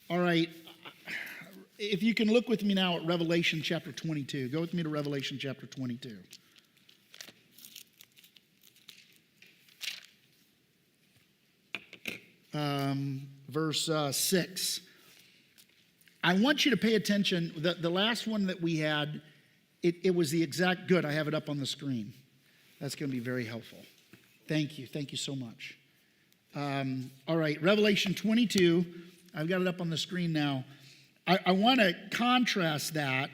All right. If you can look with me now at Revelation chapter 22. Go with me to Revelation chapter 22. Verse 6. I want you to pay attention. The last one that we had, it was the exact, good, I have it up on the screen. That's going to be very helpful. Thank you. Thank you so much. All right, Revelation 22. I've got it up on the screen now. I want to contrast that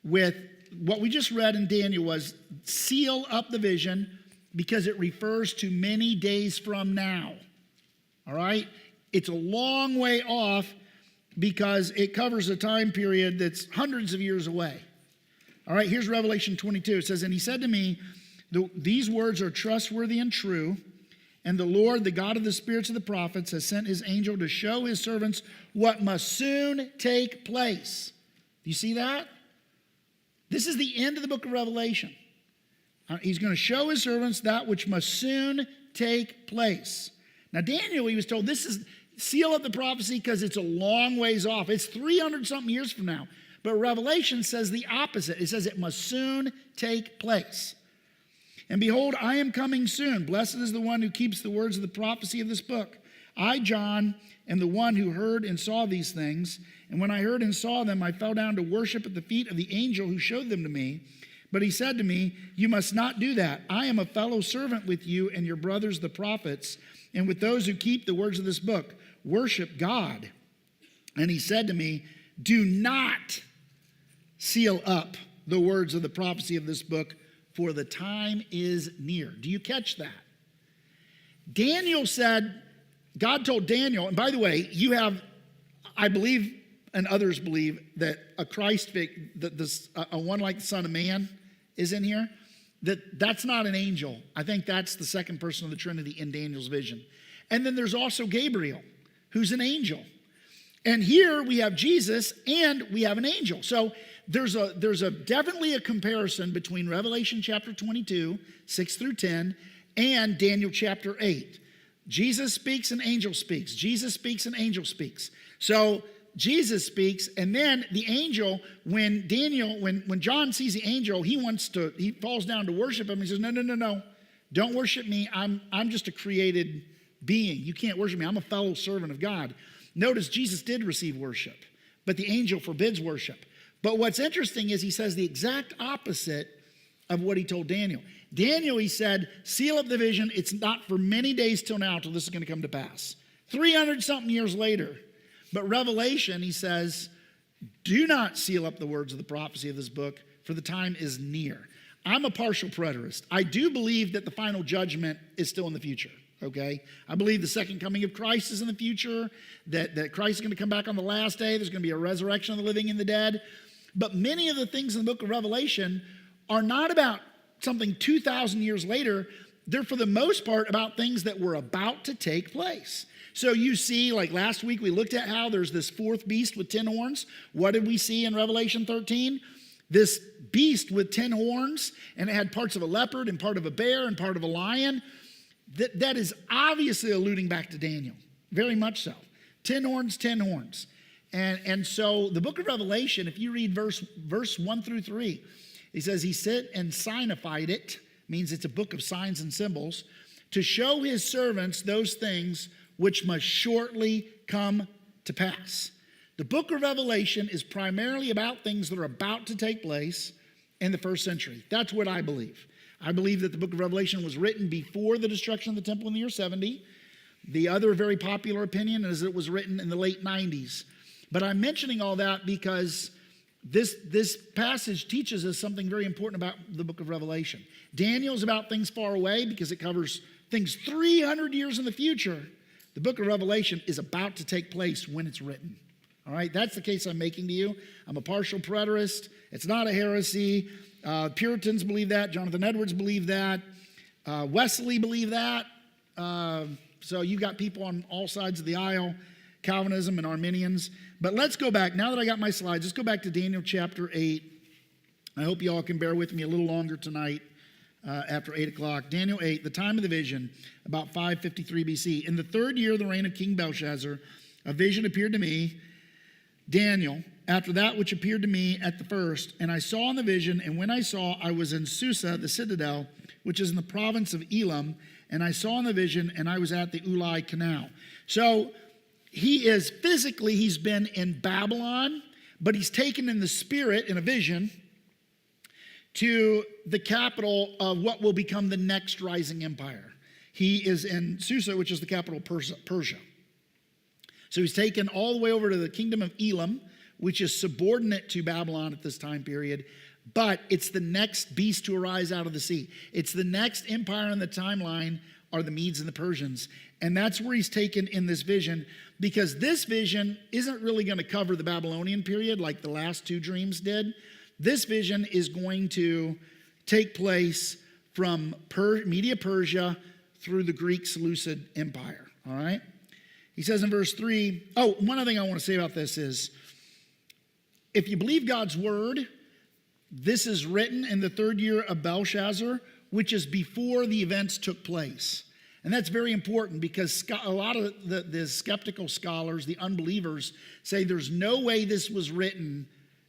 with what we just read in Daniel was seal up the vision because it refers to many days from now. All right? It's a long way off because it covers a time period that's hundreds of years away. All right, here's Revelation 22. It says, and he said to me, these words are trustworthy and true, and the Lord, the God of the spirits of the prophets, has sent his angel to show his servants what must soon take place. Do you see that? This is the end of the book of Revelation. He's going to show his servants that which must soon take place. Now, Daniel, he was told, this is seal up the prophecy because it's a long ways off. It's 300-something years from now. But Revelation says the opposite. It says it must soon take place. And behold, I am coming soon. Blessed is the one who keeps the words of the prophecy of this book. I, John, am the one who heard and saw these things. And when I heard and saw them, I fell down to worship at the feet of the angel who showed them to me. But he said to me, you must not do that. I am a fellow servant with you and your brothers, the prophets, and with those who keep the words of this book. Worship God. And he said to me, do not seal up the words of the prophecy of this book, for the time is near. Do you catch that? Daniel said, God told Daniel, and by the way, you have, I believe, and others believe, that a Christ figure, a one like the Son of Man is in here. That's not an angel. I think that's the second person of the Trinity in Daniel's vision. And then there's also Gabriel, who's an angel. And here we have Jesus and we have an angel. So there's definitely a comparison between Revelation chapter 22, 6 through 10, and Daniel chapter 8. Jesus speaks and angel speaks. Jesus speaks and angel speaks. So Jesus speaks, and then the angel, when John sees the angel, he falls down to worship him. He says, no, don't worship me. I'm just a created being. You can't worship me. I'm a fellow servant of God. Notice Jesus did receive worship, but the angel forbids worship. But what's interesting is he says the exact opposite of what he told Daniel. Daniel, he said, seal up the vision. It's not for many days till now till this is going to come to pass. 300-something years later. But Revelation, he says, do not seal up the words of the prophecy of this book, for the time is near. I'm a partial preterist. I do believe that the final judgment is still in the future. Okay? I believe the second coming of Christ is in the future, that Christ is going to come back on the last day. There's going to be a resurrection of the living and the dead. But many of the things in the book of Revelation are not about something 2,000 years later. They're for the most part about things that were about to take place. So you see, like last week we looked at how there's this fourth beast with 10 horns. What did we see in Revelation 13? This beast with 10 horns, and it had parts of a leopard and part of a bear and part of a lion. That is obviously alluding back to Daniel, very much so. 10 horns, 10 horns. And so the book of Revelation, if you read verse 1 through 3, he says he sit and signified it, means it's a book of signs and symbols, to show his servants those things which must shortly come to pass. The book of Revelation is primarily about things that are about to take place in the first century. That's what I believe. I believe that the book of Revelation was written before the destruction of the temple in the year 70. The other very popular opinion is that it was written in the late 90s. But I'm mentioning all that because this passage teaches us something very important about the book of Revelation. Daniel is about things far away because it covers things 300 years in the future. The book of Revelation is about to take place when it's written. All right, that's the case I'm making to you. I'm a partial preterist. It's not a heresy. Puritans believe that. Jonathan Edwards believed that. Wesley believed that. So you've got people on all sides of the aisle, Calvinism and Arminians. But let's go back. Now that I got my slides, let's go back to Daniel chapter 8. I hope you all can bear with me a little longer tonight after 8 o'clock. Daniel 8, the time of the vision, about 553 BC. In the third year of the reign of King Belshazzar, a vision appeared to me, Daniel, after that which appeared to me at the first, and I saw in the vision, and when I saw, I was in Susa, the citadel, which is in the province of Elam, and I saw in the vision, and I was at the Ulai Canal. So he is physically, he's been in Babylon, but he's taken in the spirit, in a vision, to the capital of what will become the next rising empire. He is in Susa, which is the capital of Persia. So he's taken all the way over to the kingdom of Elam, which is subordinate to Babylon at this time period, but it's the next beast to arise out of the sea. It's the next empire in the timeline are the Medes and the Persians. And that's where he's taken in this vision, because this vision isn't really going to cover the Babylonian period like the last two dreams did. This vision is going to take place from Media Persia through the Greek Seleucid Empire, all right? He says in verse 3, one other thing I want to say about this is, if you believe God's word, this is written in the third year of Belshazzar, which is before the events took place. And that's very important because a lot of the skeptical scholars, the unbelievers, say there's no way this was written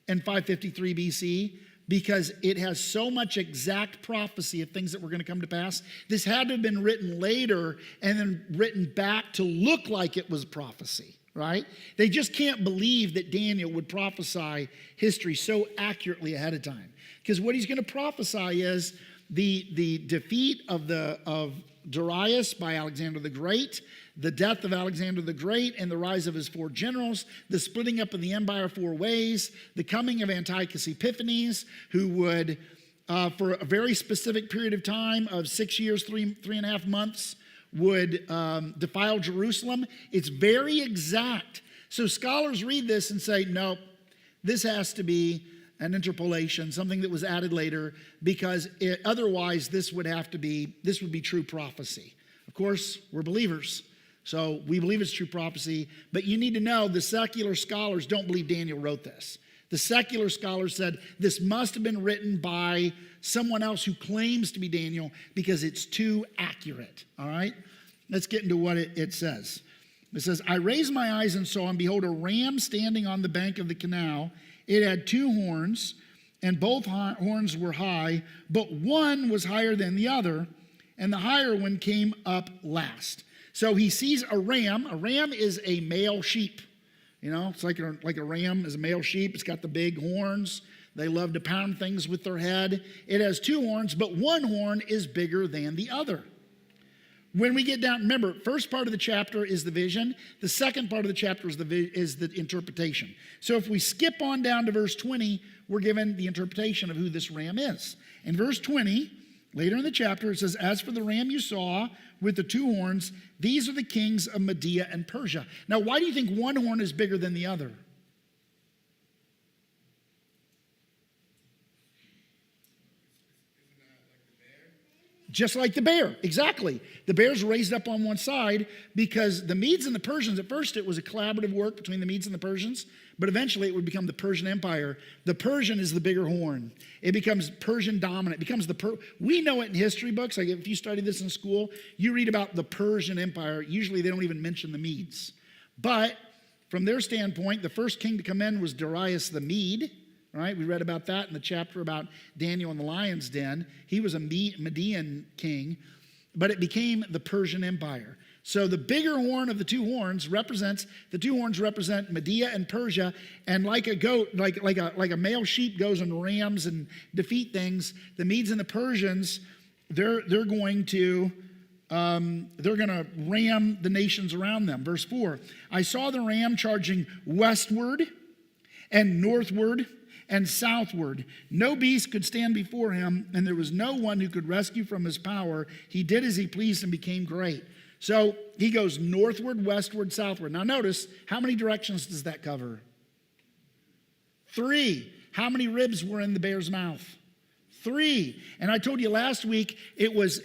in 553 BC because it has so much exact prophecy of things that were going to come to pass. This had to have been written later and then written back to look like it was prophecy, right? They just can't believe that Daniel would prophesy history so accurately ahead of time. Because what he's going to prophesy is the defeat of Darius by Alexander the Great, the death of Alexander the Great and the rise of his four generals, the splitting up of the empire four ways, the coming of Antiochus Epiphanes, who would, for a very specific period of time of 6 years, three and a half months, would defile Jerusalem. It's very exact. So scholars read this and say, no, this has to be an interpolation, something that was added later, because otherwise this would be true prophecy. Of course, we're believers, so we believe it's true prophecy, but you need to know the secular scholars don't believe Daniel wrote this. The secular scholars said this must have been written by someone else who claims to be Daniel because it's too accurate, all right? Let's get into what it says. It says, I raised my eyes and saw, and behold, a ram standing on the bank of the canal. It had two horns, and both horns were high, but one was higher than the other, and the higher one came up last. So he sees a ram. A ram is a male sheep. You know, it's like a ram is a male sheep. It's got the big horns. They love to pound things with their head. It has two horns, but one horn is bigger than the other. When we get down, remember, first part of the chapter is the vision. The second part of the chapter is the interpretation. So if we skip on down to verse 20, we're given the interpretation of who this ram is. In verse 20, later in the chapter, it says, as for the ram you saw with the two horns, these are the kings of Media and Persia. Now, why do you think one horn is bigger than the other? Just like the bear, exactly. The bear's raised up on one side because the Medes and the Persians, at first it was a collaborative work between the Medes and the Persians, but eventually it would become the Persian Empire. The Persian is the bigger horn. It becomes Persian dominant. It becomes we know it in history books. Like if you study this in school, you read about the Persian Empire. Usually they don't even mention the Medes. But from their standpoint, the first king to come in was Darius the Mede. Right? We read about that in the chapter about Daniel and the lion's den. He was a Median king, but it became the Persian Empire. So the bigger horn of the two horns represent Media and Persia, and like a goat, like a male sheep goes and rams and defeat things, the Medes and the Persians, they're going to ram the nations around them. Verse 4, I saw the ram charging westward and northward and southward. No beast could stand before him, and there was no one who could rescue from his power. He did as he pleased and became great. So he goes northward, westward, southward. Now notice, how many directions does that cover? 3. How many ribs were in the bear's mouth? 3. And I told you last week it was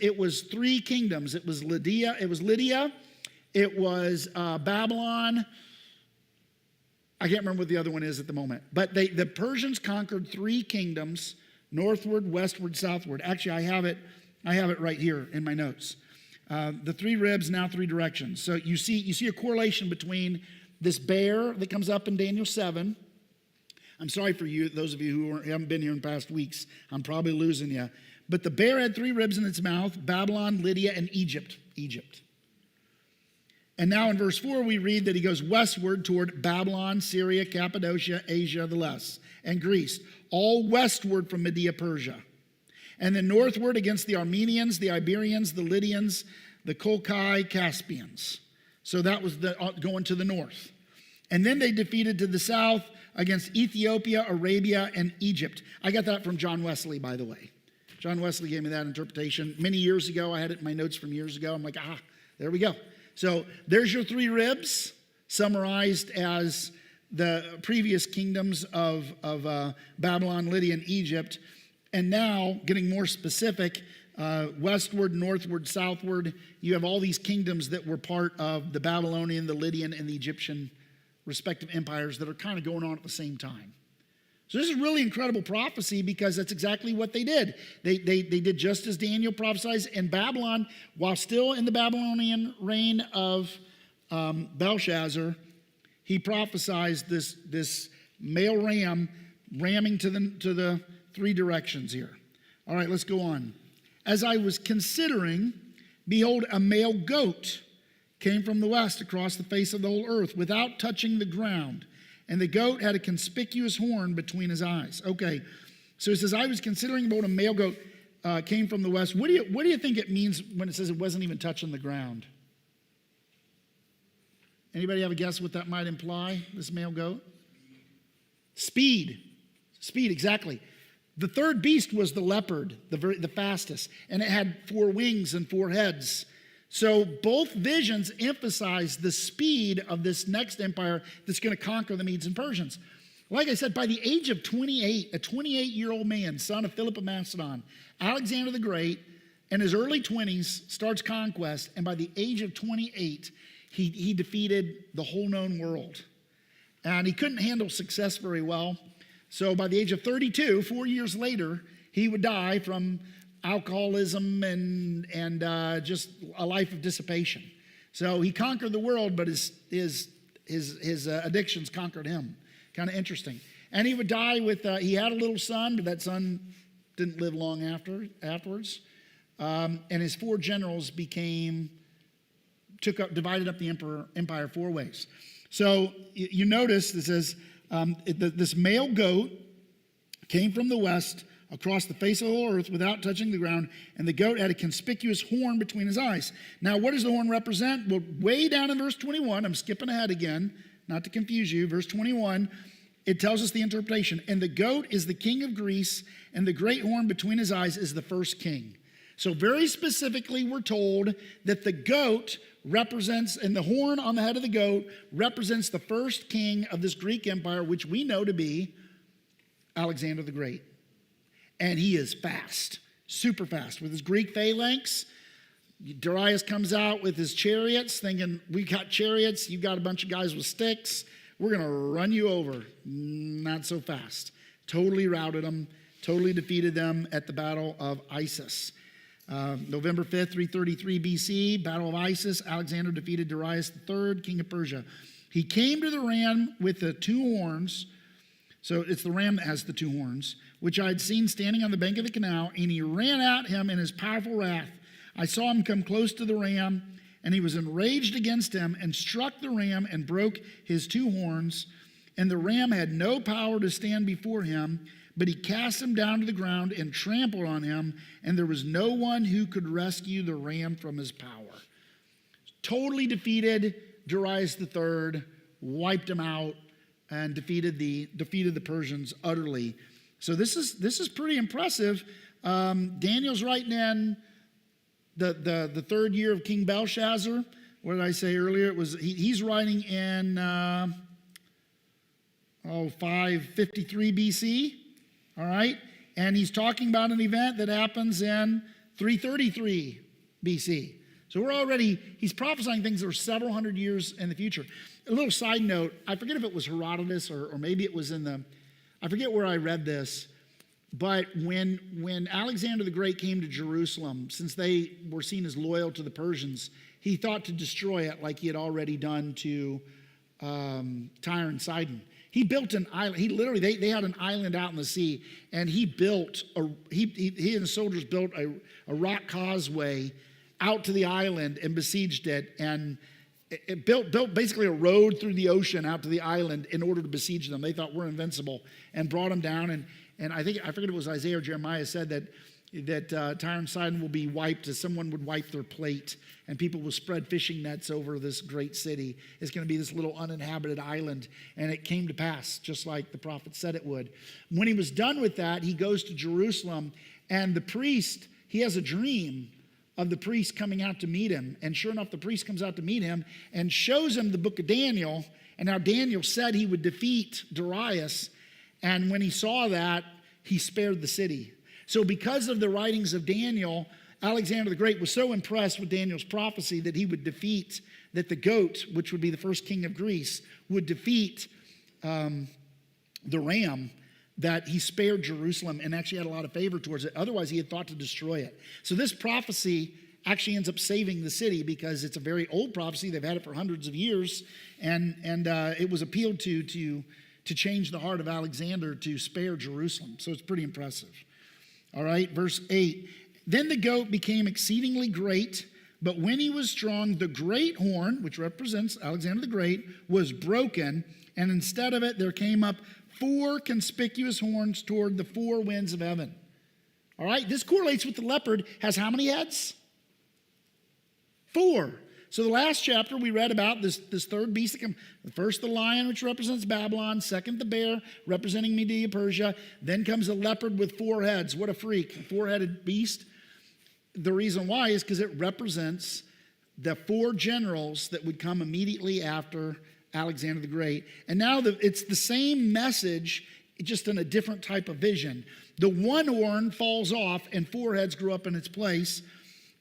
3 kingdoms. It was Lydia, it was Babylon. I can't remember what the other one is at the moment. But the Persians conquered 3 kingdoms, northward, westward, southward. Actually, I have it right here in my notes. The 3 ribs, now 3 directions. So you see a correlation between this bear that comes up in Daniel 7. I'm sorry for you, those of you who haven't been here in past weeks. I'm probably losing you. But the bear had 3 ribs in its mouth: Babylon, Lydia, and Egypt. And now in verse 4, we read that he goes westward toward Babylon, Syria, Cappadocia, Asia, the less, and Greece, all westward from Media, Persia. And then northward against the Armenians, the Iberians, the Lydians, the Colchi, Caspians. So that was going to the north. And then they defeated to the south against Ethiopia, Arabia, and Egypt. I got that from John Wesley, by the way. John Wesley gave me that interpretation many years ago. I had it in my notes from years ago. I'm like, there we go. So there's your 3 ribs, summarized as the previous kingdoms of Babylon, Lydia, and Egypt. And now, getting more specific, westward, northward, southward, you have all these kingdoms that were part of the Babylonian, the Lydian, and the Egyptian respective empires that are kind of going on at the same time. So this is really incredible prophecy, because that's exactly what they did. They did just as Daniel prophesied. In Babylon, while still in the Babylonian reign of Belshazzar, he prophesied this male ram ramming to the 3 directions here. All right, let's go on. As I was considering, behold, a male goat came from the west across the face of the whole earth without touching the ground. And the goat had a conspicuous horn between his eyes. Okay, so it says, I was considering about a male goat came from the west. What do you think it means when it says it wasn't even touching the ground? Anybody have a guess what that might imply, this male goat? Speed, exactly. The 3rd beast was the leopard, the fastest, and it had 4 wings and 4 heads. So both visions emphasize the speed of this next empire that's going to conquer the Medes and Persians. Like I said, by the age of 28, a 28-year-old man, son of Philip of Macedon, Alexander the Great, in his early 20s, starts conquest, and by the age of 28, he defeated the whole known world. And he couldn't handle success very well. So by the age of 32, 4 years later, he would die from alcoholism and just a life of dissipation. So he conquered the world, but his addictions conquered him. Kind of interesting. And he would die with, he had a little son, but that son didn't live long afterwards. And his 4 generals divided up the empire 4 ways. So you notice this says, this male goat came from the west across the face of the whole earth without touching the ground, and the goat had a conspicuous horn between his eyes. Now, what does the horn represent? Well, way down in verse 21, I'm skipping ahead again, not to confuse you. Verse 21, it tells us the interpretation. And the goat is the king of Greece, and the great horn between his eyes is the first king. So very specifically, we're told that the goat represents, and the horn on the head of the goat represents the first king of this Greek empire, which we know to be Alexander the Great. And he is fast, super fast. With his Greek phalanx, Darius comes out with his chariots, thinking, we got chariots, you got a bunch of guys with sticks, we're going to run you over. Not so fast. Totally routed them, totally defeated them at the Battle of Issus. November 5th, 333 BC, Battle of Issus, Alexander defeated Darius III, king of Persia. He came to the ram with the 2 horns. So it's the ram that has the 2 horns, which I had seen standing on the bank of the canal, and he ran at him in his powerful wrath. I saw him come close to the ram, and he was enraged against him and struck the ram and broke his 2 horns. And the ram had no power to stand before him, but he cast him down to the ground and trampled on him, and there was no one who could rescue the ram from his power. Totally defeated Darius III, wiped him out, and defeated the Persians utterly. So this is pretty impressive. Daniel's writing in the 3rd year of King Belshazzar. What did I say earlier? It was he's writing in 553 BC. All right, and he's talking about an event that happens in 333 BC. So he's prophesying things that are several hundred years in the future. A little side note, I forget if it was Herodotus or maybe it was I forget where I read this, but when Alexander the Great came to Jerusalem, since they were seen as loyal to the Persians, he thought to destroy it like he had already done to Tyre and Sidon. He built an island. He literally, they had an island out in the sea, and he and the soldiers built a rock causeway out to the island and besieged it, and it built basically a road through the ocean out to the island in order to besiege them. They thought we're invincible, and brought them down. And I forget it was Isaiah or Jeremiah said that Tyre and Sidon will be wiped as someone would wipe their plate, and people will spread fishing nets over this great city. It's going to be this little uninhabited island, and it came to pass just like the prophet said it would. When he was done with that, he goes to Jerusalem, and the priest, he has a dream of the priest coming out to meet him, and sure enough, the priest comes out to meet him and shows him the book of Daniel, and how Daniel said he would defeat Darius, and when he saw that, he spared the city. So because of the writings of Daniel, Alexander the Great was so impressed with Daniel's prophecy that he would defeat, that the goat, which would be the first king of Greece, would defeat the ram, that he spared Jerusalem and actually had a lot of favor towards it. Otherwise, he had thought to destroy it. So this prophecy actually ends up saving the city because it's a very old prophecy. They've had it for hundreds of years, and it was appealed to change the heart of Alexander to spare Jerusalem. So it's pretty impressive. All right, verse 8. Then the goat became exceedingly great, but when he was strong, the great horn, which represents Alexander the Great, was broken, and instead of it there came up 4 conspicuous horns toward the 4 winds of heaven. All right, this correlates with the leopard. Has how many heads? 4. So the last chapter we read about this third beast that comes. First the lion, which represents Babylon. Second the bear, representing Media Persia. Then comes a leopard with 4 heads. What a freak, a 4-headed beast. The reason why is because it represents the 4 generals that would come immediately after Alexander the Great. And now it's the same message, just in a different type of vision. The one horn falls off and 4 heads grew up in its place.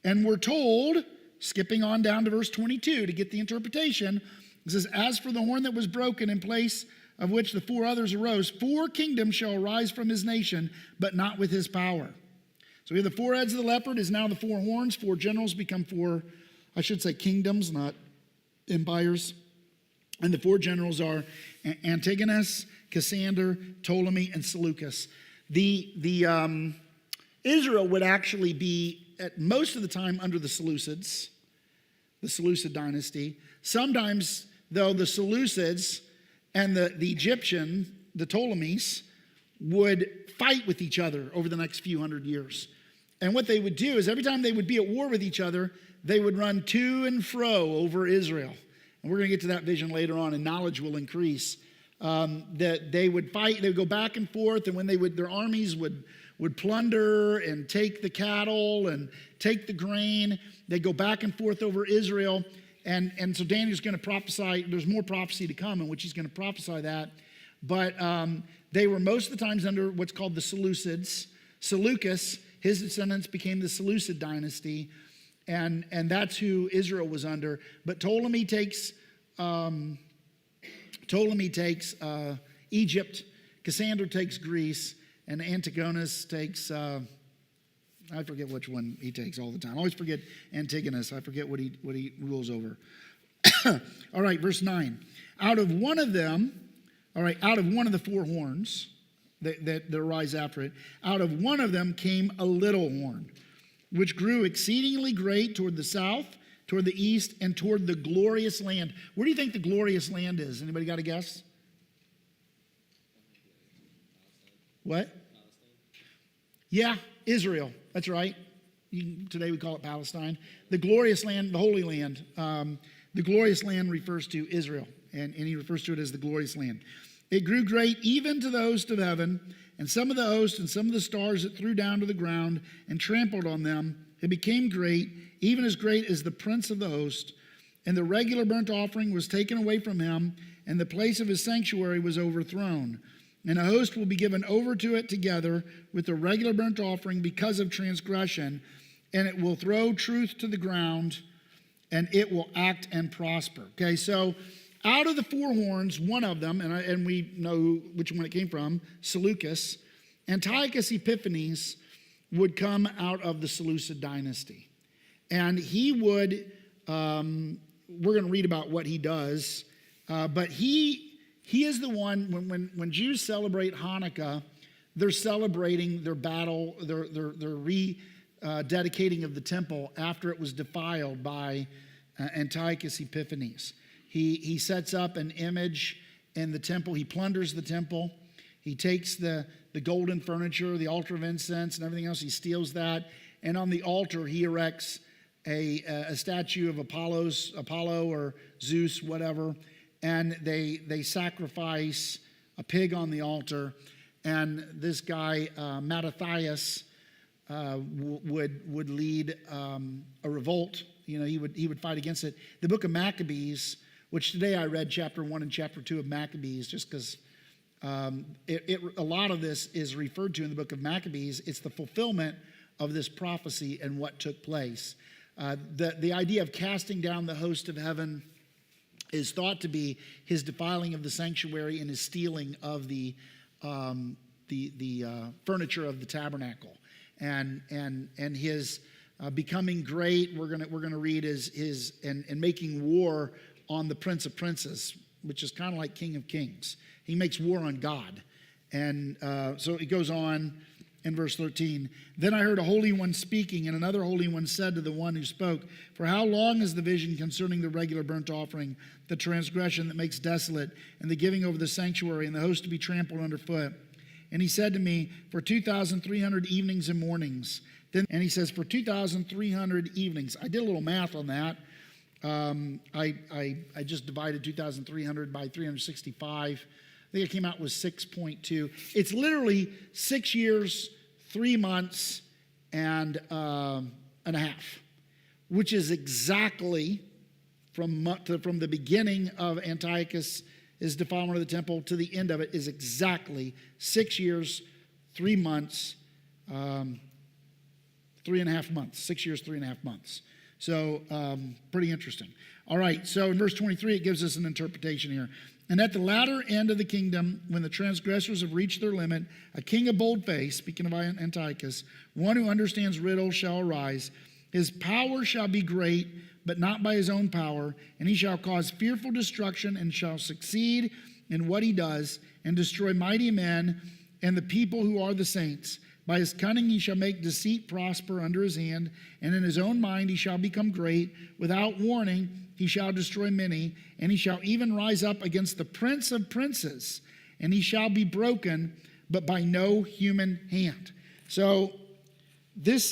And we're told, skipping on down to verse 22 to get the interpretation, it says, as for the horn that was broken, in place of which the 4 others arose, 4 kingdoms shall arise from his nation, but not with his power. So we have the 4 heads of the leopard is now the 4 horns. 4 generals become 4, I should say kingdoms, not empires. And the 4 generals are Antigonus, Cassander, Ptolemy, and Seleucus. Israel would actually be, at most of the time, under the Seleucids, the Seleucid dynasty. Sometimes, though, the Seleucids and the Egyptian, the Ptolemies, would fight with each other over the next few hundred years. And what they would do is every time they would be at war with each other, they would run to and fro over Israel. And we're going to get to that vision later on, and knowledge will increase. That they would fight, they would go back and forth, and when their armies would plunder and take the cattle and take the grain, they'd go back and forth over Israel. And so Daniel's going to prophesy, there's more prophecy to come in which he's going to prophesy that. But they were most of the times under what's called the Seleucids. Seleucus, his descendants became the Seleucid dynasty, and that's who Israel was under. But Ptolemy takes Egypt, Cassander takes Greece, and Antigonus takes, I forget which one he takes all the time. I always forget Antigonus. I forget what he rules over. All right, verse 9. Out of one of the 4 horns that arise after it, out of one of them came a little horn, which grew exceedingly great toward the south, toward the east, and toward the glorious land. Where do you think the glorious land is? Anybody got a guess? What? Yeah, Israel. That's right. Today we call it Palestine. The glorious land, the Holy Land. The glorious land refers to Israel, and he refers to it as the glorious land. It grew great even to the host of heaven, and some of the host and some of the stars it threw down to the ground and trampled on them. It became great, even as great as the prince of the host. And the regular burnt offering was taken away from him, and the place of his sanctuary was overthrown. And a host will be given over to it together with the regular burnt offering because of transgression, and it will throw truth to the ground, and it will act and prosper. Okay, so out of the 4 horns, one of them, and we know which one it came from, Seleucus, Antiochus Epiphanes would come out of the Seleucid dynasty. And he would, we're going to read about what he does But he is the one, when Jews celebrate Hanukkah, they're celebrating their battle, their rededicating of the temple after it was defiled by Antiochus Epiphanes. He sets up an image in the temple. He plunders the temple. He takes the golden furniture, the altar of incense, and everything else. He steals that. And on the altar, he erects a statue of Apollo or Zeus, whatever. And they sacrifice a pig on the altar. And this guy, Mattathias, would lead a revolt. He would fight against it. The book of Maccabees, which today I read chapter 1 and chapter 2 of Maccabees, just because a lot of this is referred to in the book of Maccabees. It's the fulfillment of this prophecy and what took place. The idea of casting down the host of heaven is thought to be his defiling of the sanctuary and his stealing of the furniture of the tabernacle, and his becoming great. We're gonna read his making war on the Prince of Princes, which is kind of like King of Kings. He makes war on God, and so it goes on. In verse 13, then I heard a holy one speaking, and another holy one said to the one who spoke, for how long is the vision concerning the regular burnt offering, the transgression that makes desolate, and the giving over the sanctuary, and the host to be trampled underfoot? And he said to me, for 2,300 evenings and mornings. And he says, for 2,300 evenings. I did a little math on that. I just divided 2,300 by 365. I think it came out with 6.2. It's literally 6 years, 3 months, and a half, which is exactly from the beginning of Antiochus' defilement of the temple to the end of it is exactly 6 years, 3 months, 3.5 months. 6 years, 3.5 months. So pretty interesting. All right, so in verse 23, it gives us an interpretation here. And at the latter end of the kingdom, when the transgressors have reached their limit, a king of bold face, speaking of Antiochus, one who understands riddles shall arise. His power shall be great, but not by his own power, and he shall cause fearful destruction and shall succeed in what he does and destroy mighty men and the people who are the saints. By his cunning he shall make deceit prosper under his hand, and in his own mind he shall become great. Without warning he shall destroy many, and he shall even rise up against the prince of princes, and he shall be broken, but by no human hand. So this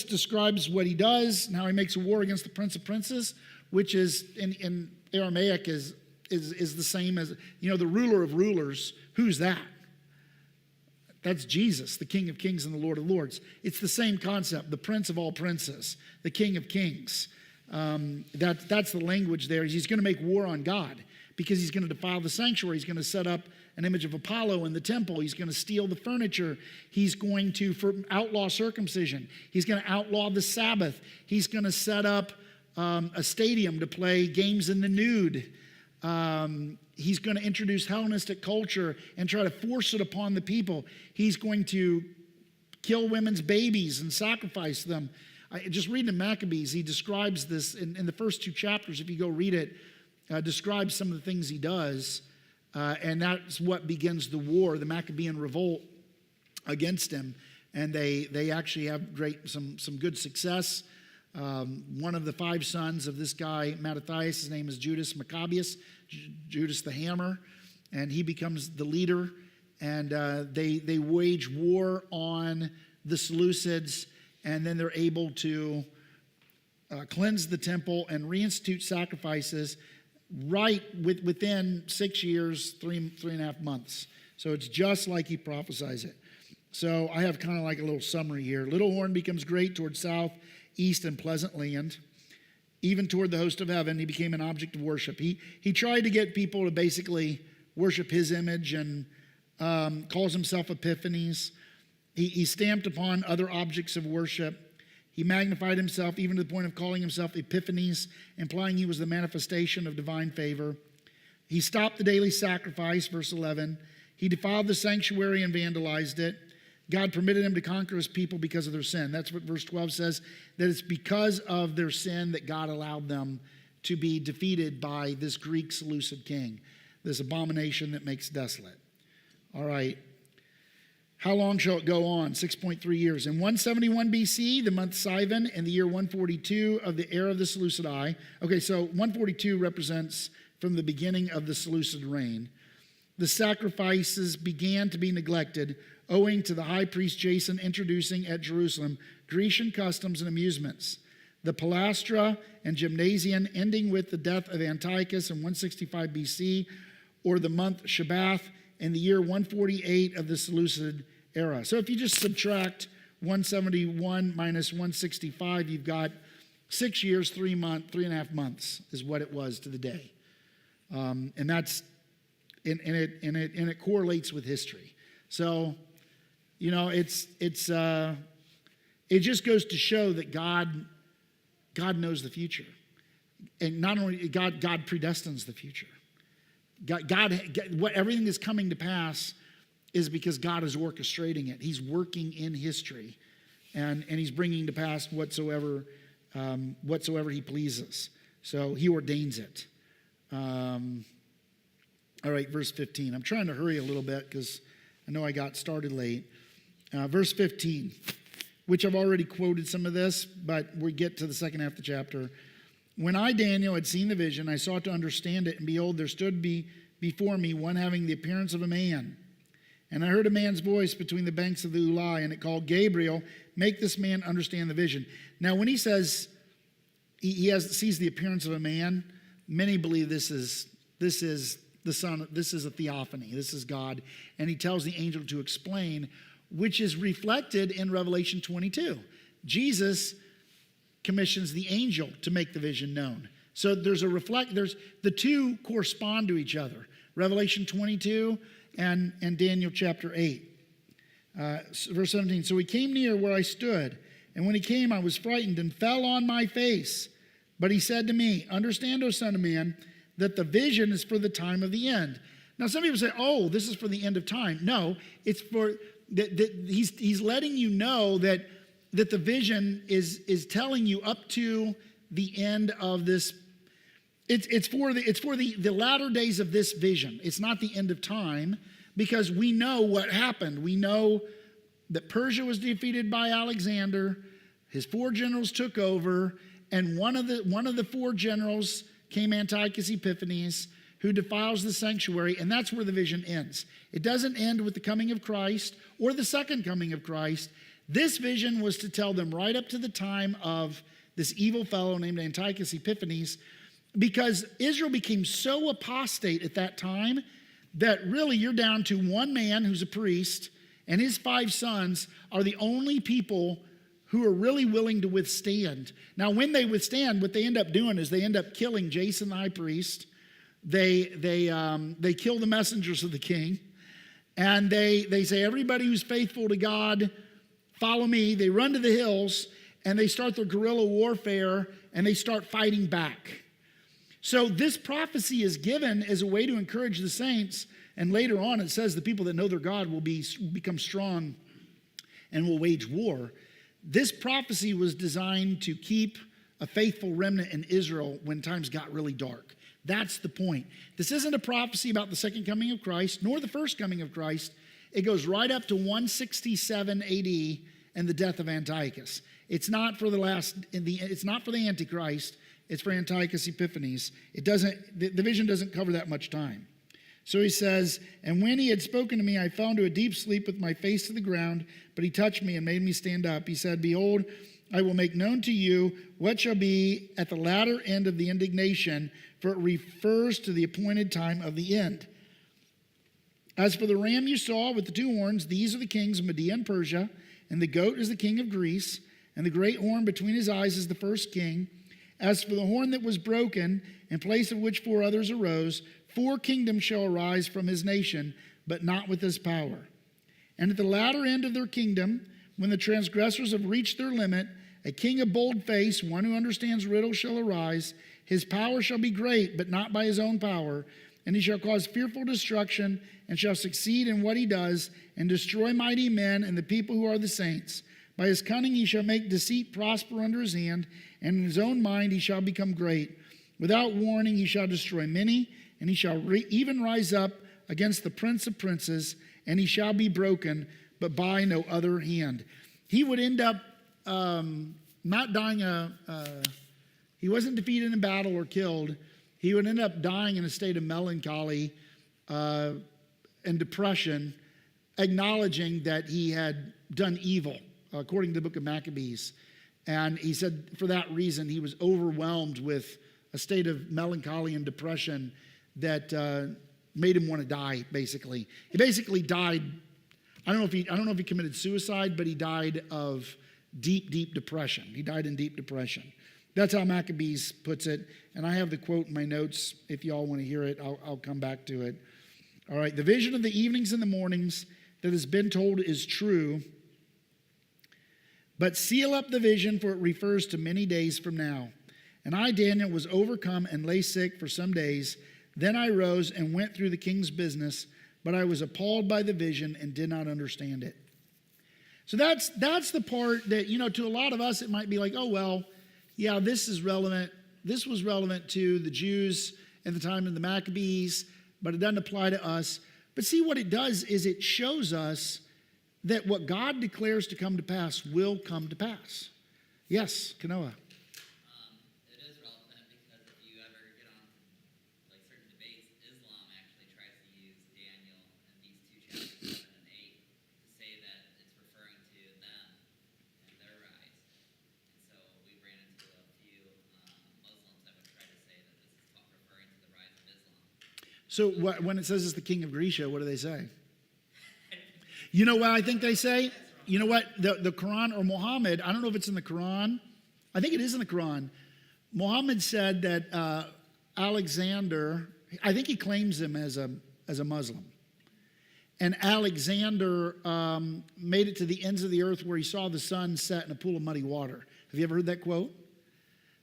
describes what he does and how he makes a war against the prince of princes, which is in Aramaic is the same as, the ruler of rulers. Who's that? That's Jesus, the King of Kings and the Lord of Lords. It's the same concept, the Prince of all princes, the King of Kings. That's the language there. He's going to make war on God because he's going to defile the sanctuary. He's going to set up an image of Apollo in the temple. He's going to steal the furniture. He's going to outlaw circumcision. He's going to outlaw the Sabbath. He's going to set up a stadium to play games in the nude. He's going to introduce Hellenistic culture and try to force it upon the people. He's going to kill women's babies and sacrifice them. Just reading in Maccabees, he describes this in the first 2 chapters. If you go read it, describes some of the things he does. And that's what begins the war, the Maccabean revolt against him. And they actually have some good success. One of the 5 sons of this guy, Mattathias, his name is Judas Maccabeus, Judas the Hammer, and he becomes the leader. And they wage war on the Seleucids, and then they're able to cleanse the temple and reinstitute sacrifices right within 6 years, 3.5 months. So it's just like he prophesies it. So I have kind of like a little summary here. Little horn becomes great toward south, east, and pleasant land. Even toward the host of heaven, he became an object of worship. He tried to get people to basically worship his image and calls himself Epiphanes. He stamped upon other objects of worship. He magnified himself even to the point of calling himself Epiphanes, implying he was the manifestation of divine favor. He stopped the daily sacrifice, verse 11. He defiled the sanctuary and vandalized it. God permitted him to conquer his people because of their sin. That's what verse 12 says, that it's because of their sin that God allowed them to be defeated by this Greek Seleucid king, this abomination that makes desolate. All right. How long shall it go on? 6.3 years. In 171 BC, the month Sivan, in the year 142 of the era of the Seleucidae. Okay, so 142 represents from the beginning of the Seleucid reign. The sacrifices began to be neglected, owing to the high priest Jason introducing at Jerusalem Grecian customs and amusements. The palastra and gymnasium ending with the death of Antiochus in 165 BC, or the month Shabbath in the year 148 of the Seleucid era. So if you just subtract 171 minus 165, you've got 6 years, 3.5 months is what it was to the day. And that's, and it correlates with history. So, you know, it just goes to show that God knows the future. And not only God predestines the future. Everything that's coming to pass is because God is orchestrating it. He's working in history, and he's bringing to pass whatsoever he pleases. So he ordains it. All right, verse 15. I'm trying to hurry a little bit because I know I got started late. Verse 15, which I've already quoted some of this, but we get to the second half of the chapter. When I, Daniel, had seen the vision, I sought to understand it, and behold, there stood before me one having the appearance of a man. And I heard a man's voice between the banks of the Ulai, and it called, Gabriel, make this man understand the vision. Now, when he says sees the appearance of a man, many believe this is the Son. This is a theophany. This is God, and he tells the angel to explain, which is reflected in Revelation 22. Jesus commissions the angel to make the vision known. So there's the two correspond to each other. Revelation 22 and Daniel chapter 8. Verse 17, so he came near where I stood, and when he came, I was frightened and fell on my face. But he said to me, understand, O son of man, that the vision is for the time of the end. Now some people say, oh, this is for the end of time. No, it's for, he's letting you know that the vision is telling you up to the end of this. It's for the latter days of this vision. It's not the end of time, because we know what happened. We know that Persia was defeated by Alexander. His 4 generals took over, and one of the 4 generals came Antiochus Epiphanes, who defiles the sanctuary, and that's where the vision ends. It doesn't end with the coming of Christ or the second coming of Christ. This vision was to tell them right up to the time of this evil fellow named Antiochus Epiphanes, because Israel became so apostate at that time that really you're down to one man who's a priest, and his 5 sons are the only people who are really willing to withstand. Now, when they withstand, what they end up doing is they end up killing Jason the high priest. They kill the messengers of the king, and they say, everybody who's faithful to God, follow me. They run to the hills, and they start their guerrilla warfare, and they start fighting back. So this prophecy is given as a way to encourage the saints, and later on it says the people that know their God will become strong and will wage war. This prophecy was designed to keep a faithful remnant in Israel when times got really dark. That's the point. This isn't a prophecy about the second coming of Christ, nor the first coming of Christ. It goes right up to 167 AD and the death of Antiochus. It's not for it's not for the Antichrist. It's for Antiochus Epiphanes. The vision doesn't cover that much time. So he says, and when he had spoken to me, I fell into a deep sleep with my face to the ground, but he touched me and made me stand up. He said, behold, I will make known to you what shall be at the latter end of the indignation, for it refers to the appointed time of the end. As for the ram you saw with the 2 horns, these are the kings of Media and Persia, and the goat is the king of Greece, and the great horn between his eyes is the first king. As for the horn that was broken, in place of which 4 others arose, 4 kingdoms shall arise from his nation, but not with his power. And at the latter end of their kingdom, when the transgressors have reached their limit, a king of bold face, one who understands riddles, shall arise. His power shall be great, but not by his own power. And he shall cause fearful destruction, and shall succeed in what he does, and destroy mighty men and the people who are the saints. By his cunning he shall make deceit prosper under his hand, and in his own mind he shall become great. Without warning, he shall destroy many, and he shall even rise up against the prince of princes, and he shall be broken, but by no other hand. He would end up not dying he wasn't defeated in battle or killed. He would end up dying in a state of melancholy and depression, acknowledging that he had done evil, according to the book of Maccabees. And he said for that reason, he was overwhelmed with a state of melancholy and depression that made him want to die, basically. He basically died, I don't know if he committed suicide, but he died of deep, deep depression. He died in deep depression. That's how Maccabees puts it. And I have the quote in my notes. If y'all want to hear it, I'll come back to it. All right. The vision of the evenings and the mornings that has been told is true. But seal up the vision, for it refers to many days from now. And I, Daniel, was overcome and lay sick for some days. Then I rose and went through the king's business, but I was appalled by the vision and did not understand it. So that's the part that, to a lot of us, it might be like, oh, well, yeah, this is relevant. This was relevant to the Jews at the time of the Maccabees, but it doesn't apply to us. But see, what it does is it shows us that what God declares to come to pass will come to pass. Yes, Kanoa. It is relevant because if you ever get on certain debates, Islam actually tries to use Daniel and these two chapters 7 and 8 to say that it's referring to them and their rise. And so we ran into a few Muslims that would try to say that this is referring to the rise of Islam. So when it says it's the king of Grisha, what do they say? You know what I think they say? You know what? The Quran or Muhammad, I don't know if it's in the Quran. I think it is in the Quran. Muhammad said that Alexander, I think he claims him as a Muslim. And Alexander made it to the ends of the earth where he saw the sun set in a pool of muddy water. Have you ever heard that quote?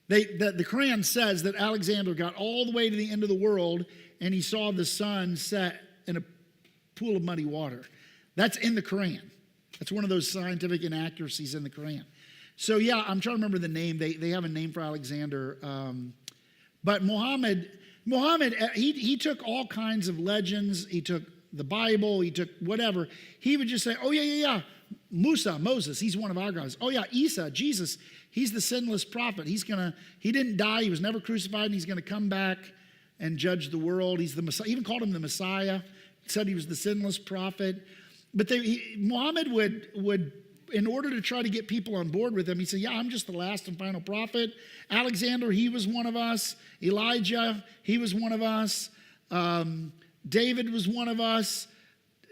The Quran says that Alexander got all the way to the end of the world and he saw the sun set in a pool of muddy water. That's in the Quran. That's one of those scientific inaccuracies in the Quran. So yeah, I'm trying to remember the name. They have a name for Alexander. But Muhammad, he took all kinds of legends. He took the Bible. He took whatever. He would just say, oh yeah. Moses, he's one of our guys. Oh yeah, Isa, Jesus, he's the sinless prophet. He didn't die. He was never crucified, and he's going to come back and judge the world. He's the Messiah. He even called him the Messiah. Said he was the sinless prophet. But Muhammad would, in order to try to get people on board with him, he said, yeah, I'm just the last and final prophet. Alexander, he was one of us. Elijah, he was one of us. David was one of us.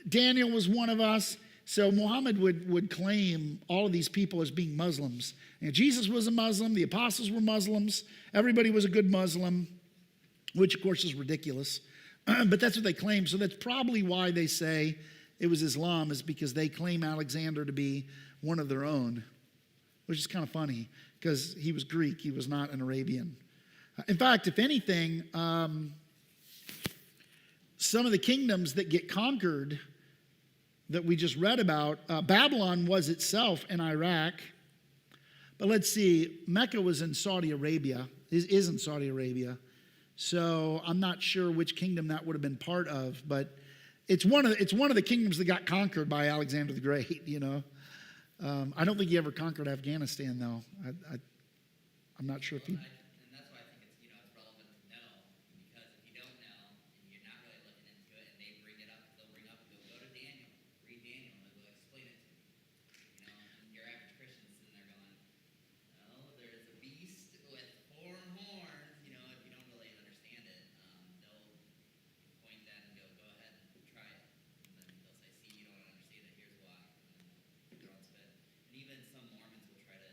Daniel was one of us. So Muhammad would claim all of these people as being Muslims. And Jesus was a Muslim. The apostles were Muslims. Everybody was a good Muslim, which, of course, is ridiculous. But that's what they claim. So that's probably why they say it was Islam, is because they claim Alexander to be one of their own, which is kind of funny because he was Greek. He was not an Arabian. In fact, if anything, some of the kingdoms that get conquered that we just read about, Babylon was itself in Iraq. But let's see, Mecca was in Saudi Arabia, is in Saudi Arabia. So I'm not sure which kingdom that would have been part of, but it's one of the kingdoms that got conquered by Alexander the Great. I don't think he ever conquered Afghanistan, though. I'm not sure if he. And that's why I think it's relevant to know, because if you don't know and you're not really looking into it, and they bring it up, they'll go to Daniel, read Daniel, and they'll explain it to you. And your average Christian's sitting there going, "Well, there's a beast with 4 horns." If you don't really understand it, they'll point that and go ahead and try it. And then they'll say, "See, you don't understand it. Here's why." And then they'll throw in spit. And even some Mormons will try to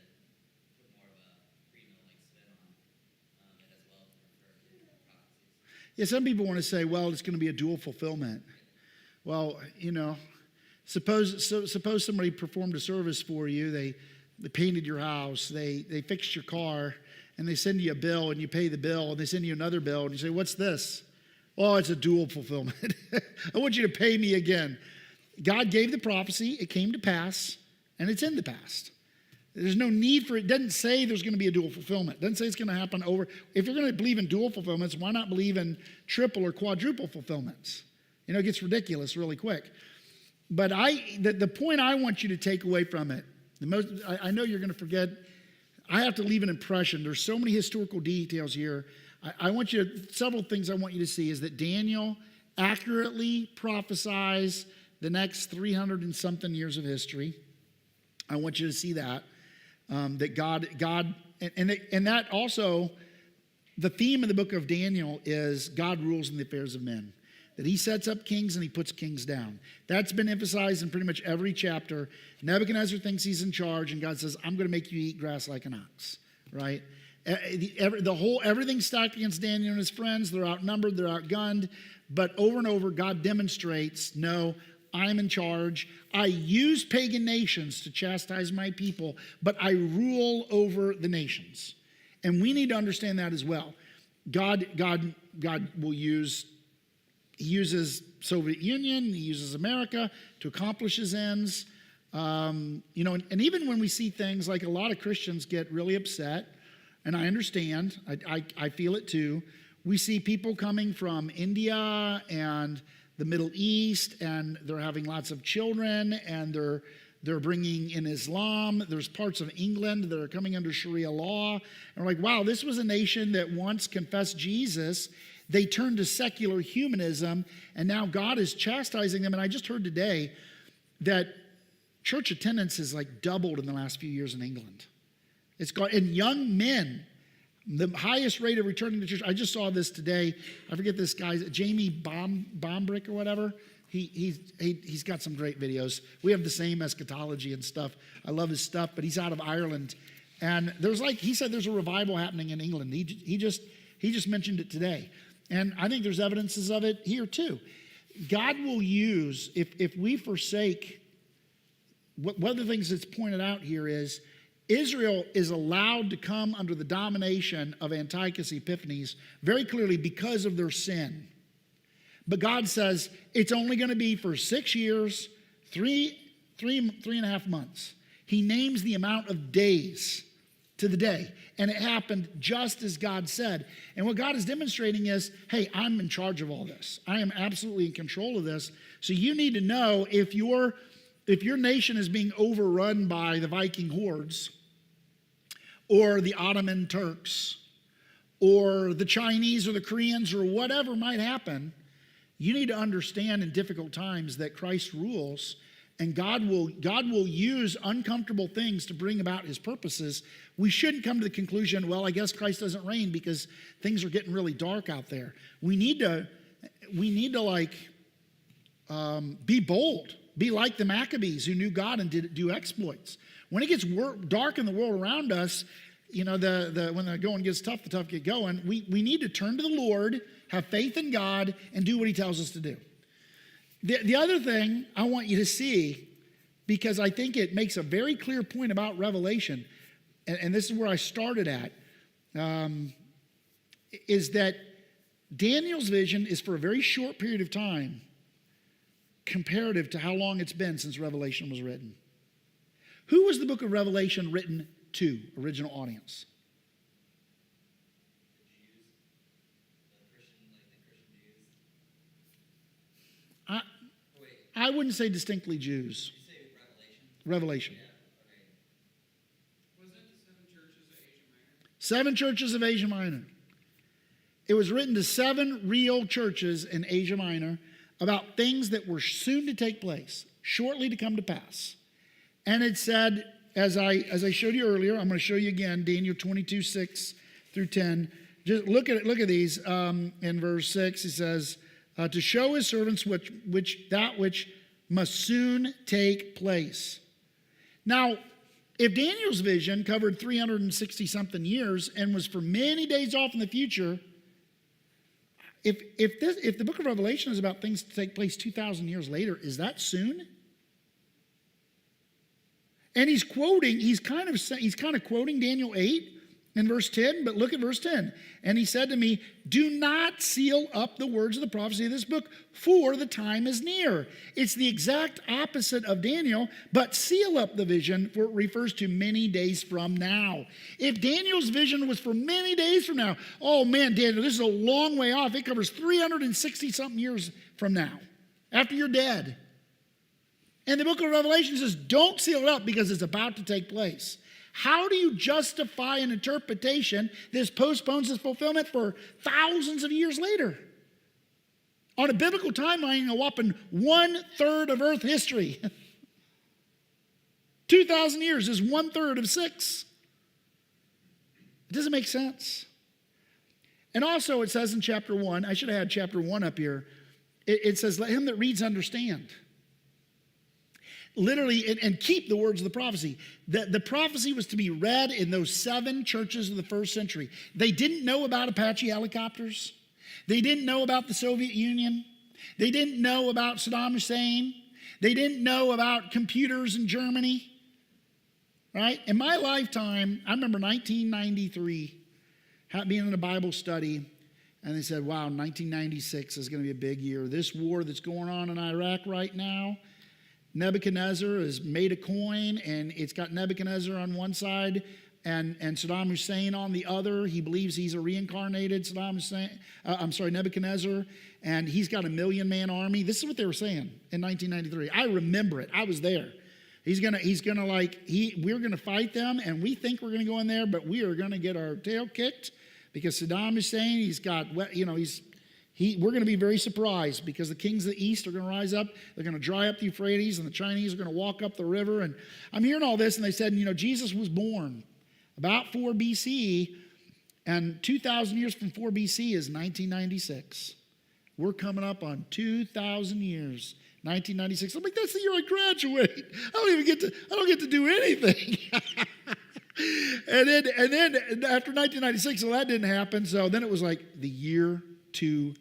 put more of a premill-like spin on it as well to refer to prophecies. Yeah, some people want to say, well, it's going to be a dual fulfillment. Well, suppose somebody performed a service for you. They painted your house. They fixed your car, and they send you a bill, and you pay the bill, and they send you another bill, and you say, what's this? Oh, it's a dual fulfillment. I want you to pay me again. God gave the prophecy. It came to pass, and it's in the past. There's no need for it. It doesn't say there's going to be a dual fulfillment. It doesn't say it's going to happen over. If you're going to believe in dual fulfillments, why not believe in triple or quadruple fulfillments? You know, it gets ridiculous really quick. But the point I want you to take away from it, I know you're going to forget. I have to leave an impression. There's so many historical details here. Several things I want you to see is that Daniel accurately prophesies the next 300 and something years of history. I want you to see that. That God, and that also, the theme of the book of Daniel is God rules in the affairs of men. That he sets up kings and he puts kings down. That's been emphasized in pretty much every chapter. Nebuchadnezzar thinks he's in charge, and God says, I'm going to make you eat grass like an ox, right? Everything's stacked against Daniel and his friends. They're outnumbered, they're outgunned. But over and over, God demonstrates, no, I'm in charge. I use pagan nations to chastise my people, but I rule over the nations. And we need to understand that as well. God will use, he uses Soviet Union, he uses America to accomplish his ends. And even when we see things like a lot of Christians get really upset, and I understand, I feel it too. We see people coming from India and the Middle East, and they're having lots of children, and they're bringing in Islam. There's parts of England that are coming under Sharia law. And we're like, wow, this was a nation that once confessed Jesus. They turned to secular humanism, and now God is chastising them. And I just heard today that church attendance has like doubled in the last few years in England. It's got, and young men, the highest rate of returning to church. I just saw this today. I forget this guy, Jamie Bombrick or whatever. He's got some great videos. We have the same eschatology and stuff. I love his stuff, but he's out of Ireland. And he said there's a revival happening in England. He just mentioned it today. And I think there's evidences of it here too. God will use, if we forsake, one of the things that's pointed out here is Israel is allowed to come under the domination of Antiochus Epiphanes very clearly because of their sin. But God says it's only going to be for 6 years, three and a half months. He names the amount of days to the day. And it happened just as God said. And what God is demonstrating is, hey, I'm in charge of all this. I am absolutely in control of this. So you need to know if your nation is being overrun by the Viking hordes, or the Ottoman Turks, or the Chinese or the Koreans, or whatever might happen, you need to understand in difficult times that Christ rules, and God will use uncomfortable things to bring about his purposes. We shouldn't come to the conclusion, well, I guess Christ doesn't reign because things are getting really dark out there. We need to be bold, be like the Maccabees who knew God and did do exploits. When it gets dark in the world around us, when the going gets tough, the tough get going. We need to turn to the Lord, have faith in God, and do what he tells us to do. The other thing I want you to see, because I think it makes a very clear point about Revelation, and this is where I started at, is that Daniel's vision is for a very short period of time comparative to how long it's been since Revelation was written. Who was the book of Revelation written to, original audience? I wouldn't say distinctly Jews. Did you say Revelation. Revelation? Yeah, okay. Wasn't it the 7 7 churches of Asia Minor? churches of Asia Minor. It was written to 7 real churches in Asia Minor about things that were soon to take place, shortly to come to pass. And it said, as I showed you earlier, I'm going to show you again, Daniel 22, 6 through 10. Just look at these. In verse 6, he says, to show his servants which must soon take place. Now, if Daniel's vision covered 360-something years and was for many days off in the future, if the book of Revelation is about things to take place 2,000 years later, is that soon? And he's kind of quoting Daniel 8 in verse 10, but look at verse 10. And he said to me, do not seal up the words of the prophecy of this book, for the time is near. It's the exact opposite of Daniel, but seal up the vision, for it refers to many days from now. If Daniel's vision was for many days from now, oh man, Daniel, this is a long way off. It covers 360-something years from now, after you're dead. And the book of Revelation says, don't seal it up because it's about to take place. How do you justify an interpretation that postpones its fulfillment for thousands of years later? On a biblical timeline, a whopping 1/3 of Earth history. 2,000 years is 1/3 of 6. It doesn't make sense. And also it says in chapter 1, I should have had chapter 1 up here. It says, let him that reads understand. Literally, and keep the words of the prophecy. The prophecy was to be read in those 7 churches of the first century. They didn't know about Apache helicopters. They didn't know about the Soviet Union. They didn't know about Saddam Hussein. They didn't know about computers in Germany. Right? In my lifetime, I remember 1993, being in a Bible study, and they said, wow, 1996 is going to be a big year. This war that's going on in Iraq right now, Nebuchadnezzar has made a coin, and it's got Nebuchadnezzar on one side and Saddam Hussein on the other. He believes he's a reincarnated Nebuchadnezzar, and he's got a 1,000,000-man army. This is what they were saying in 1993. I remember it. I was there. We're gonna fight them, and we think we're gonna go in there, but we are gonna get our tail kicked because Saddam Hussein, we're going to be very surprised because the kings of the east are going to rise up. They're going to dry up the Euphrates, and the Chinese are going to walk up the river. And I'm hearing all this, and they said, Jesus was born about 4 BC, and 2,000 years from 4 BC is 1996. We're coming up on 2,000 years, 1996. I'm like, that's the year I graduate. I don't get to do anything. and then after 1996, well, that didn't happen. So then it was like the year 2000.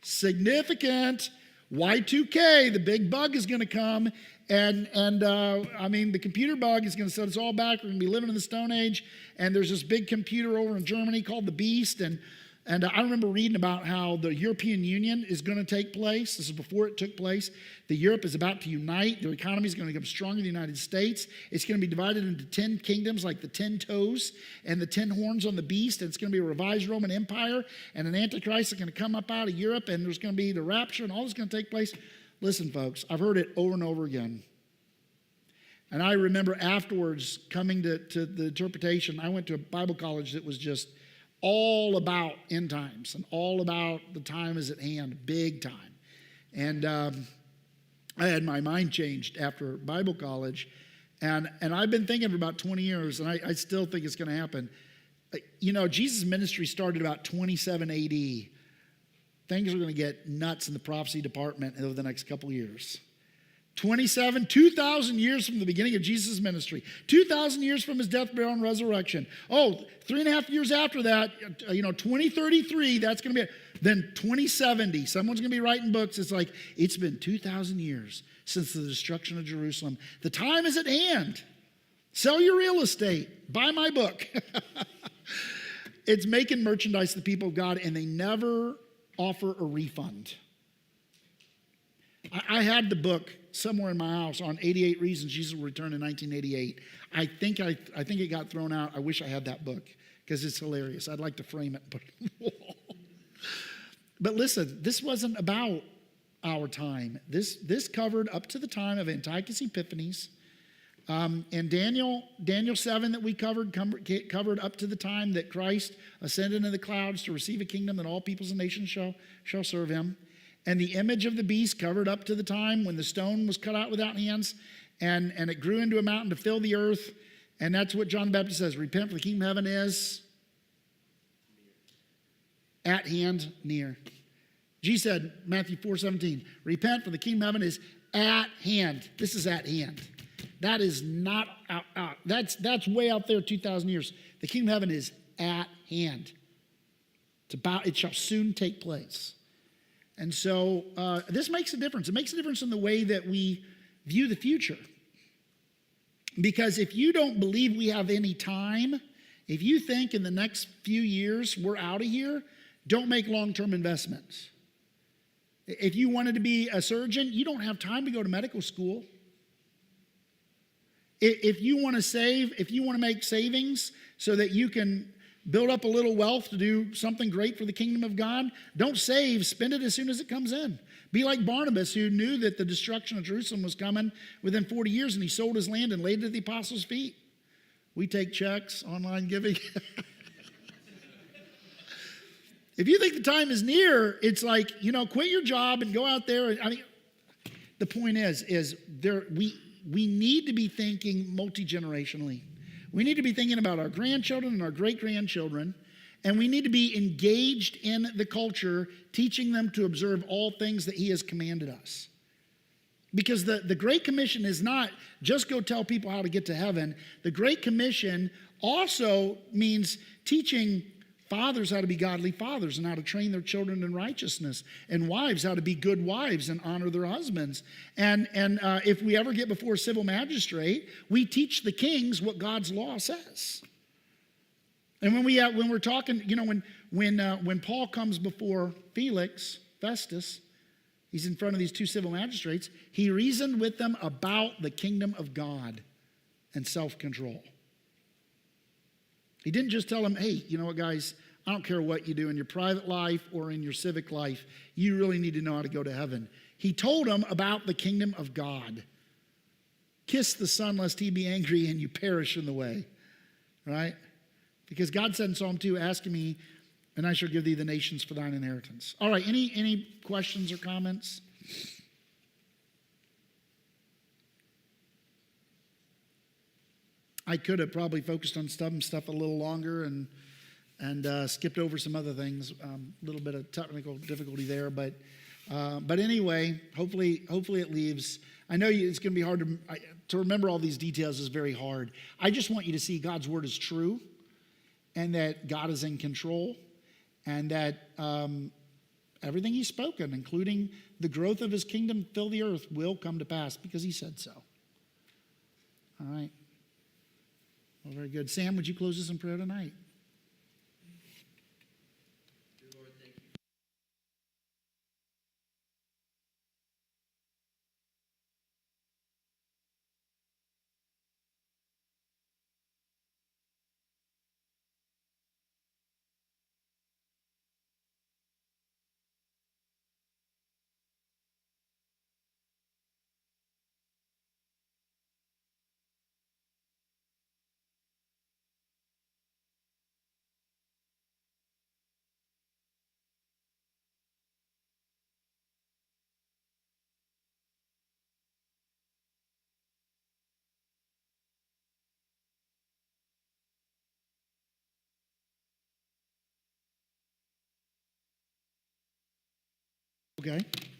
Significant. Y2K, the big bug is going to come. And the computer bug is going to set us all back. We're going to be living in the Stone Age. And there's this big computer over in Germany called the Beast. And I remember reading about how the European Union is going to take place. This is before it took place. Europe is about to unite. Their economy is going to become stronger than the United States. It's going to be divided into 10 kingdoms, like the 10 toes and the 10 horns on the beast. And it's going to be a revised Roman Empire. And an Antichrist is going to come up out of Europe. And there's going to be the rapture, and all this is going to take place. Listen, folks, I've heard it over and over again. And I remember afterwards coming to the interpretation. I went to a Bible college that was just all about end times and all about the time is at hand, big time. And I had my mind changed after Bible college. And I've been thinking for about 20 years, and I still think it's going to happen. Jesus' ministry started about 27 AD. Things are going to get nuts in the prophecy department over the next couple of years. 2,000 years from the beginning of Jesus' ministry. 2,000 years from his death, burial, and resurrection. 3.5 years after that, 2033, that's going to be it. Then 2070, someone's going to be writing books. It's like, it's been 2,000 years since the destruction of Jerusalem. The time is at hand. Sell your real estate. Buy my book. It's making merchandise to the people of God, and they never offer a refund. I had the book somewhere in my house on 88 Reasons Jesus Will Return in 1988. I think it got thrown out. I wish I had that book because it's hilarious. I'd like to frame it and put it on the wall. But listen, this wasn't about our time. This covered up to the time of Antiochus Epiphanes. And Daniel 7 that we covered up to the time that Christ ascended into the clouds to receive a kingdom that all peoples and nations shall serve him. And the image of the beast covered up to the time when the stone was cut out without hands, and it grew into a mountain to fill the earth. And that's what John the Baptist says, repent, for the kingdom of heaven is at hand, near. Jesus said, Matthew 4:17, repent, for the kingdom of heaven is at hand. This is at hand. That is not out. That's way out there, 2,000 years. The kingdom of heaven is at hand. It shall soon take place. And so this makes a difference. It makes a difference in the way that we view the future. Because if you don't believe we have any time, If you think in the next few years we're out of here, don't make long-term investments. If you wanted to be a surgeon, you don't have time to go to medical school. If you want to save, if you want to make savings so that you can build up a little wealth to do something great for the kingdom of God, don't save, spend it as soon as it comes in. Be like Barnabas, who knew that the destruction of Jerusalem was coming within 40 years, and he sold his land and laid it at the apostles' feet. We take checks, online giving. If you think the time is near, it's like, quit your job and go out there. The point is we need to be thinking multi-generationally. We need to be thinking about our grandchildren and our great-grandchildren, and we need to be engaged in the culture, teaching them to observe all things that he has commanded us. Because the Great Commission is not just go tell people how to get to heaven. The Great Commission also means teaching fathers how to be godly fathers and how to train their children in righteousness, and wives how to be good wives and honor their husbands. And if we ever get before a civil magistrate, we teach the kings what God's law says. And when we're talking, when Paul comes before Festus, he's in front of these two civil magistrates. He reasoned with them about the kingdom of God and self-control. He didn't just tell them, hey, you know what, guys, I don't care what you do in your private life or in your civic life. You really need to know how to go to heaven. He told them about the kingdom of God. Kiss the Son lest he be angry and you perish in the way. Right? Because God said in Psalm 2, ask me and I shall give thee the nations for thine inheritance. All right, any questions or comments? I could have probably focused on some stuff a little longer and skipped over some other things. A little bit of technical difficulty there, but anyway, hopefully it leaves. I know it's going to be hard to remember all these details is very hard. I just want you to see God's word is true, and that God is in control, and that everything He's spoken, including the growth of His kingdom, fill the earth, will come to pass because He said so. All right. Well, very good. Sam, would you close us in prayer tonight? Dear Lord, thank you. Okay.